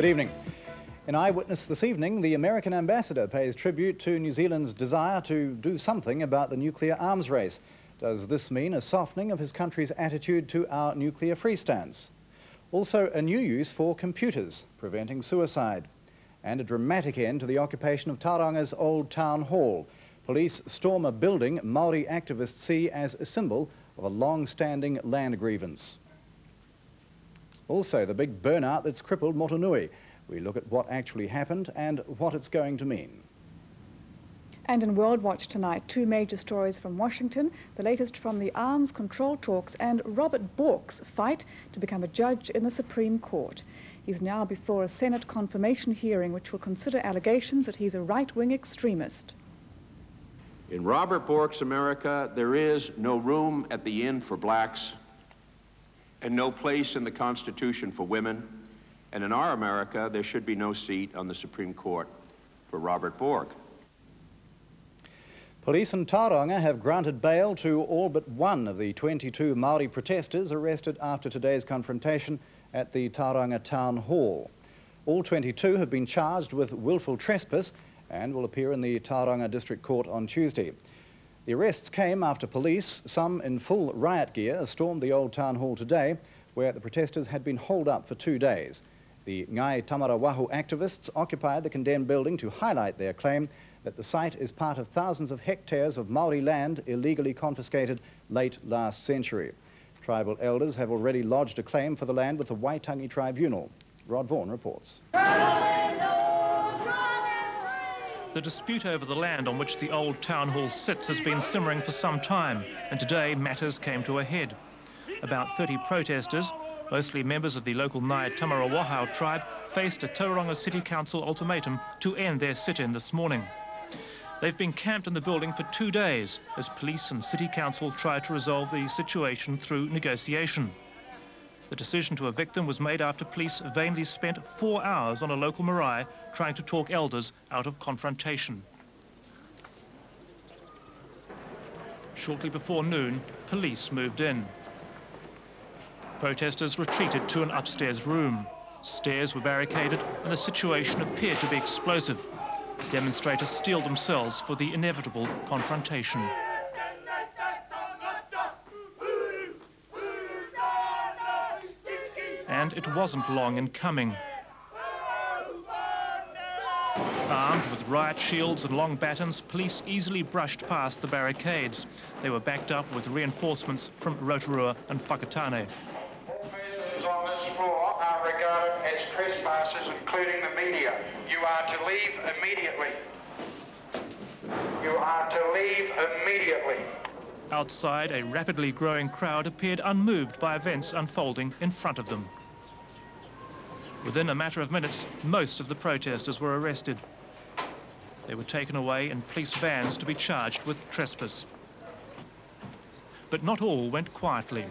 Good evening. In EyeWitness this evening, the American ambassador pays tribute to New Zealand's desire to do something about the nuclear arms race. Does this mean a softening of his country's attitude to our nuclear-free stance? Also, a new use for computers, preventing suicide. And a dramatic end to the occupation of Tauranga's old town hall. Police storm a building Māori activists see as a symbol of a long-standing land grievance. Also, the big burnout that's crippled Motunui. We look at what actually happened and what it's going to mean. And in World Watch tonight, two major stories from Washington, the latest from the arms control talks and Robert Bork's fight to become a judge in the Supreme Court. He's now before a Senate confirmation hearing which will consider allegations that he's a right-wing extremist. In Robert Bork's America, there is no room at the inn for blacks and no place in the Constitution for women. And in our America, there should be no seat on the Supreme Court for Robert Bork. Police in Tauranga have granted bail to all but one of the 22 Māori protesters arrested after today's confrontation at the Tauranga Town Hall. All 22 have been charged with willful trespass and will appear in the Tauranga District Court on Tuesday. The arrests came after police, some in full riot gear, stormed the old town hall today, where the protesters had been holed up for 2 days. The Ngai Tamarawahu activists occupied the condemned building to highlight their claim that the site is part of thousands of hectares of Māori land illegally confiscated late last century. Tribal elders have already lodged a claim for the land with the Waitangi Tribunal. Rod Vaughan reports. The dispute over the land on which the old town hall sits has been simmering for some time, and today matters came to a head. About 30 protesters, mostly members of the local Ngai Tamarawahu tribe, faced a Tauranga City Council ultimatum to end their sit-in this morning. They've been camped in the building for 2 days as police and City Council tried to resolve the situation through negotiation. The decision to evict them was made after police vainly spent 4 hours on a local marae trying to talk elders out of confrontation. Shortly before noon, police moved in. Protesters retreated to an upstairs room. Stairs were barricaded and the situation appeared to be explosive. Demonstrators steeled themselves for the inevitable confrontation. And it wasn't long in coming. Armed with riot shields and long batons, police easily brushed past the barricades. They were backed up with reinforcements from Rotorua and Whakatane. All visitors on this floor are regarded as trespassers, including the media. You are to leave immediately. You are to leave immediately. Outside, a rapidly growing crowd appeared unmoved by events unfolding in front of them. Within a matter of minutes, most of the protesters were arrested. They were taken away in police vans to be charged with trespass. But not all went quietly.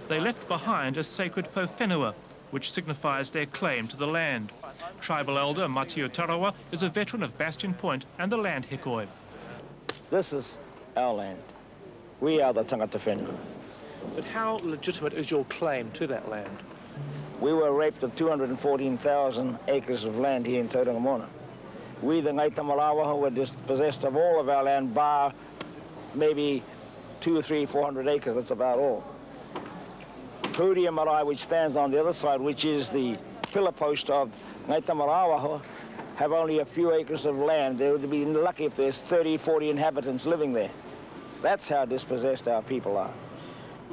They left behind a sacred powhenua, which signifies their claim to the land. Tribal elder Matio Tarawa is a veteran of Bastion Point and the land hikoi. This is our land. We are the tangata whenua. But how legitimate is your claim to that land? We were raped of 214,000 acres of land here in Tauranga Moana. We, the Ngai Tamarawahu, were dispossessed of all of our land, bar maybe 200, 300, 400 acres, that's about all. Pūria Marae, which stands on the other side, which is the pillar post of Ngai Tamarawahu, have only a few acres of land. They would be lucky if there's 30, 40 inhabitants living there. That's how dispossessed our people are.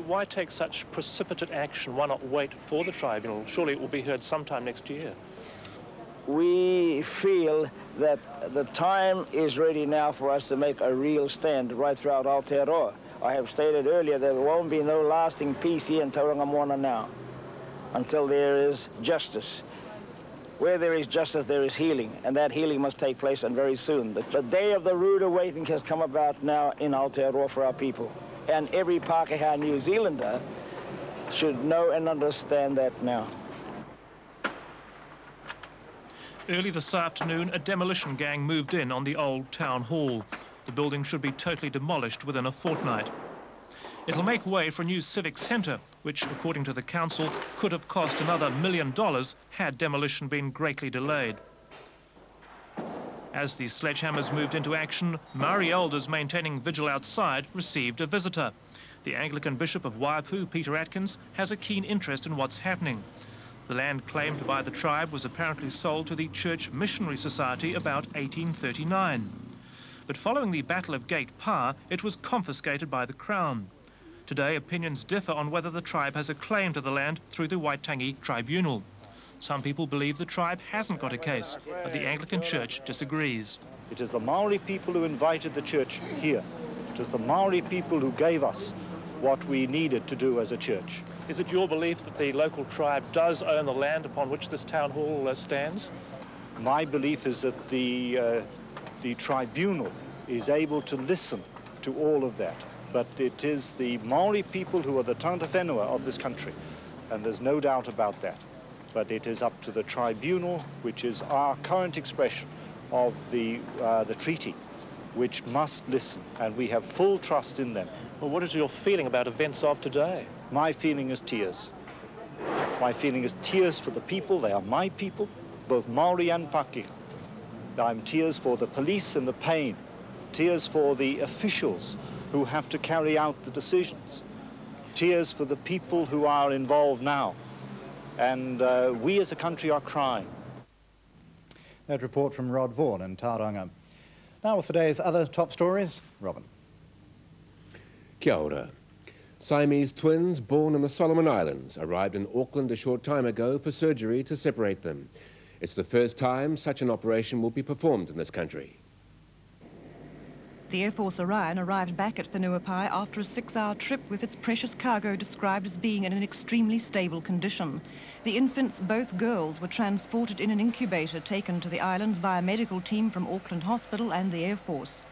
Why take such precipitate action? Why not wait for the tribunal? Surely it will be heard sometime next year. We feel that the time is ready now for us to make a real stand right throughout Aotearoa. I have stated earlier there won't be no lasting peace here in Tauranga Moana now until there is justice. Where there is justice, there is healing, and that healing must take place, and very soon. The day of the rude awakening has come about now in Aotearoa for our people, and every Pākehā New Zealander should know and understand that now. Early this afternoon, a demolition gang moved in on the old town hall. The building should be totally demolished within a fortnight. It'll make way for a new civic centre, which, according to the council, could have cost another $1 million had demolition been greatly delayed. As the sledgehammers moved into action, Maori elders maintaining vigil outside received a visitor. The Anglican Bishop of Waipu, Peter Atkins, has a keen interest in what's happening. The land claimed by the tribe was apparently sold to the Church Missionary Society about 1839. But following the Battle of Gate Pa, it was confiscated by the Crown. Today, opinions differ on whether the tribe has a claim to the land through the Waitangi Tribunal. Some people believe the tribe hasn't got a case, but the Anglican Church disagrees. It is the Maori people who invited the church here. It is the Maori people who gave us what we needed to do as a church. Is it your belief that the local tribe does own the land upon which this town hall stands? My belief is that the tribunal is able to listen to all of that. But it is the Maori people who are the tangata whenua of this country, and there's no doubt about that. But it is up to the tribunal, which is our current expression of the treaty, which must listen, and we have full trust in them. Well, what is your feeling about events of today? My feeling is tears. My feeling is tears for the people. They are my people, both Maori and Pākehā. I'm tears for the police and the pain, tears for the officials who have to carry out the decisions, tears for the people who are involved now. And we as a country are crying. That report from Rod Vaughan in Tauranga. Now with today's other top stories, Robin. Kia ora. Siamese twins born in the Solomon Islands arrived in Auckland a short time ago for surgery to separate them. It's the first time such an operation will be performed in this country. The Air Force Orion arrived back at Whenuapai after a 6-hour trip with its precious cargo described as being in an extremely stable condition. The infants, both girls, were transported in an incubator taken to the islands by a medical team from Auckland Hospital and the Air Force.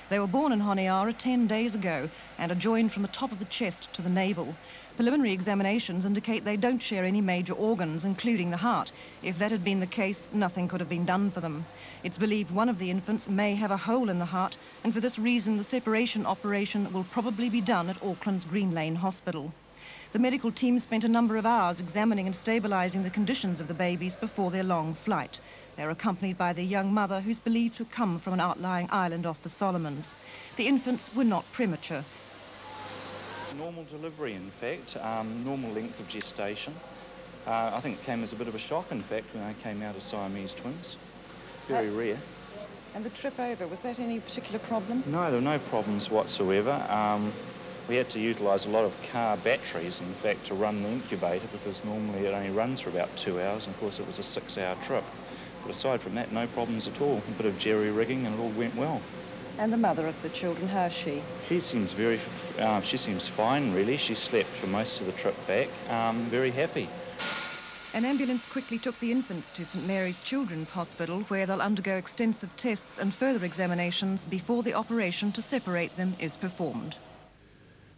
They were born in Honiara 10 days ago and are joined from the top of the chest to the navel. Preliminary examinations indicate they don't share any major organs, including the heart. If that had been the case, nothing could have been done for them. It's believed one of the infants may have a hole in the heart, and for this reason the separation operation will probably be done at Auckland's Green Lane Hospital. The medical team spent a number of hours examining and stabilising the conditions of the babies before their long flight. They're accompanied by their young mother, who's believed to have come from an outlying island off the Solomons. The infants were not premature. Normal delivery, in fact, normal length of gestation. I think it came as a bit of a shock, in fact, when I came out as Siamese twins. Very rare. And the trip over, was that any particular problem? No, there were no problems whatsoever. We had to utilise a lot of car batteries, in fact, to run the incubator, because normally it only runs for about 2 hours, and of course it was a 6-hour trip. But aside from that, no problems at all. A bit of jerry-rigging and it all went well. And the mother of the children, how is she? She seems she seems fine, really. She slept for most of the trip back. Very happy. An ambulance quickly took the infants to St Mary's Children's Hospital, where they'll undergo extensive tests and further examinations before the operation to separate them is performed.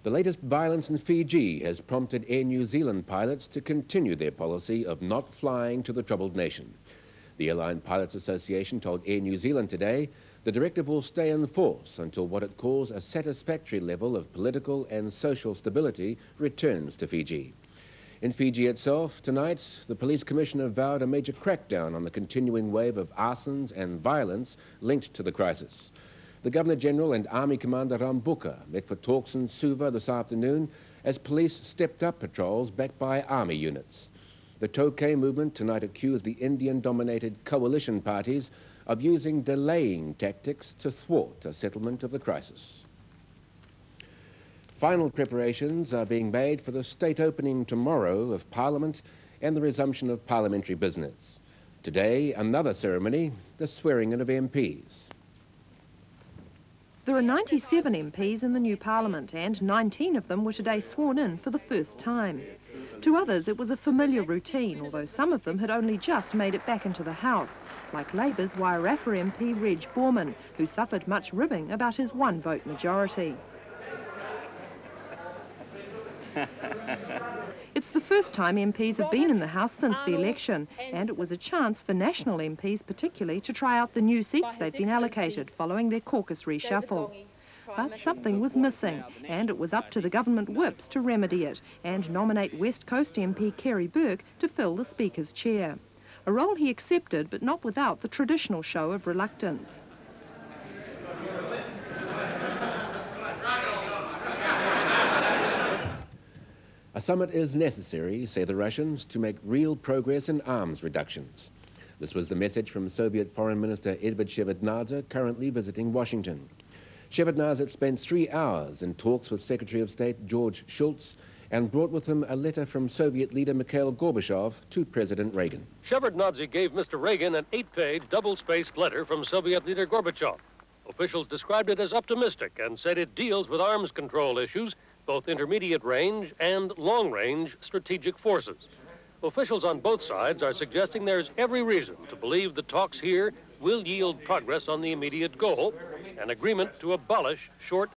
The latest violence in Fiji has prompted Air New Zealand pilots to continue their policy of not flying to the troubled nation. The Airline Pilots Association told Air New Zealand today the directive will stay in force until what it calls a satisfactory level of political and social stability returns to Fiji. In Fiji itself, tonight, the police commissioner vowed a major crackdown on the continuing wave of arsons and violence linked to the crisis. The Governor-General and Army Commander Rambuka met for talks in Suva this afternoon as police stepped up patrols backed by army units. The Tokay movement tonight accused the Indian-dominated coalition parties of using delaying tactics to thwart a settlement of the crisis. Final preparations are being made for the state opening tomorrow of Parliament and the resumption of parliamentary business. Today, another ceremony, the swearing-in of MPs. There are 97 MPs in the new Parliament, and 19 of them were today sworn in for the first time. To others, it was a familiar routine, although some of them had only just made it back into the House, like Labour's Wairarapa MP Reg Borman, who suffered much ribbing about his one-vote majority. It's the first time MPs have been in the House since the election, and it was a chance for national MPs particularly to try out the new seats they've been allocated following their caucus reshuffle. But something was missing, and it was up to the government whips to remedy it and nominate West Coast MP Kerry Burke to fill the Speaker's chair. A role he accepted, but not without the traditional show of reluctance. A summit is necessary, say the Russians, to make real progress in arms reductions. This was the message from Soviet Foreign Minister Edvard Shevardnadze, currently visiting Washington. Shevardnadze spent 3 hours in talks with Secretary of State George Shultz and brought with him a letter from Soviet leader Mikhail Gorbachev to President Reagan. Shevardnadze gave Mr. Reagan an 8-page, double-spaced letter from Soviet leader Gorbachev. Officials described it as optimistic and said it deals with arms control issues, both intermediate range and long-range strategic forces. Officials on both sides are suggesting there's every reason to believe the talks here will yield progress on the immediate goal, an agreement to abolish short